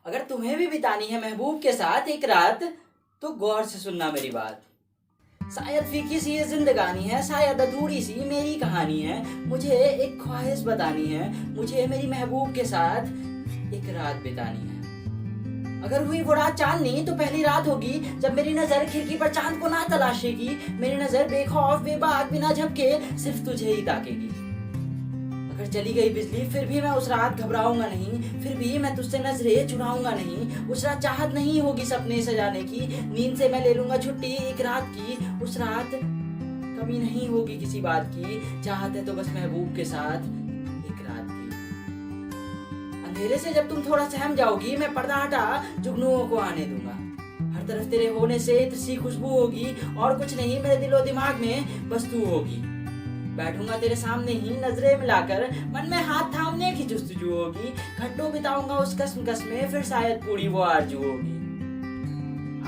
अगर तुम्हें भी बितानी है महबूब के साथ एक रात, तो गौर से सुनना मेरी बात। शायद फीकी सी ये जिंदगानी है, शायद अधूरी सी मेरी कहानी है। मुझे एक ख्वाहिश बतानी है, मुझे मेरी महबूब के साथ एक रात बितानी है। अगर हुई वो रात चांदनी, तो पहली रात होगी जब मेरी नजर खिड़की पर चांद को ना तलाशेगी। मेरी नजर बेखौफ बेबाक बिना झपके सिर्फ तुझे ही ताकेगी। अगर चली गई बिजली फिर भी मैं उस रात घबराऊंगा नहीं, फिर भी मैं तुझसे नजरें चुराऊंगा नहीं। उस रात चाहत नहीं होगी सपने सजाने की, नींद से मैं ले लूंगा छुट्टी एक रात की। उस रात कमी नहीं होगी किसी बात की, चाहत है तो बस महबूब के साथ एक रात की। अंधेरे से जब तुम थोड़ा सहम जाओगी, मैं पर्दा हटा जुगनुओं को आने दूंगा। हर तरफ तेरे होने से तुझसी खुशबू होगी, और कुछ नहीं मेरे दिलो दिमाग में बस तू होगी। बैठूंगा तेरे सामने ही नजरें मिलाकर, मन में हाथ थामने की जुस्तजू होगी। घंटों बिताऊंगा उस कसम में, फिर शायद पूरी वो आरजू होगी।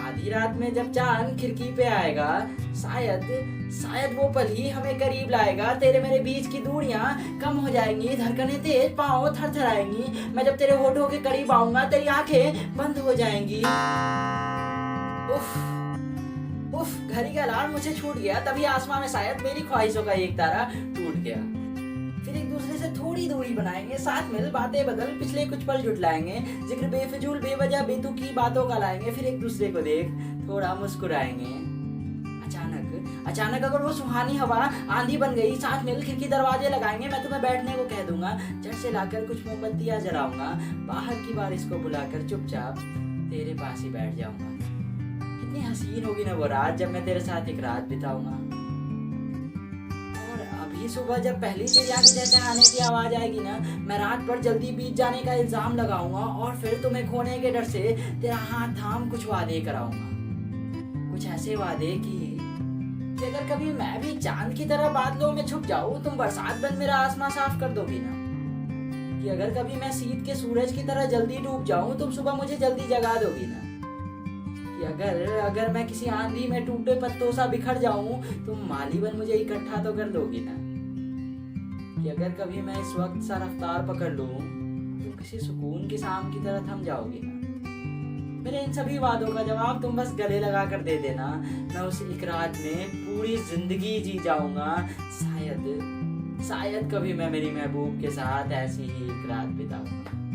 आधी रात में जब चांद खिड़की पे आएगा, शायद वो पल ही हमें करीब लाएगा। तेरे मेरे बीच की दूरियां कम हो जाएंगी, धड़कनें तेज पांव थरथराएंगी। मैं जब तेरे होठों के करीब आऊंगा, तेरी आंखें बंद हो जाएंगी। उफ उफ, घड़ी का अलार्म मुझे छूट गया, तभी आसमां में शायद मेरी ख्वाहिशों का एक तारा टूट गया। फिर एक दूसरे से थोड़ी दूरी बनाएंगे, साथ मिल बातें बदल पिछले कुछ पल जुटलाएंगे। जिक्र बेफिजूल बेवजह बेतुकी बातों का लाएंगे, फिर एक दूसरे को देख थोड़ा मुस्कुराएंगे। अचानक अगर वो सुहानी हवा आंधी बन गई, साथ मिल खिड़की दरवाजे लगाएंगे। मैं तुम्हें बैठने को कह दूंगा, झट से लाकर कुछ मोमबत्तियां जलाऊंगा। बाहर की बारिश को बुलाकर चुपचाप तेरे पास ही बैठ जाऊंगा। कितनी हसीन होगी ना वो रात, जब मैं तेरे साथ एक रात बिताऊंगा। और अभी सुबह जब पहली चिड़िया की चहचहाने की आवाज आएगी ना, मैं रात पर जल्दी बीत जाने का इल्जाम लगाऊंगा, और फिर तुम्हें खोने के डर से तेरा हाथ थाम कुछ वादे कराऊंगा। कुछ ऐसे वादे कि अगर कभी मैं भी चांद की तरह बादलों में छुप जाऊं, तुम बरसात बन मेरा आसमां साफ कर दोगी ना। कि अगर कभी मैं शीत के सूरज की तरह जल्दी डूब जाऊं, तुम सुबह मुझे जल्दी जगा दोगी ना। कि अगर मैं किसी आंधी में टूटे पत्तों सा बिखर जाऊं, तुम माली बन मुझे इकट्ठा तो कर दोगी ना। कि अगर कभी मैं इस वक्त सा रफ्तार पकड़ लूं, तो किसी सुकून की शाम की तरह थम जाओगी ना। मेरे इन सभी वादों का जवाब तुम बस गले लगा कर दे देना। मैं उस एक रात में पूरी जिंदगी जी जाऊंगा। शायद कभी मैं मेरी महबूब के साथ ऐसी ही एक रात बिताऊंगा।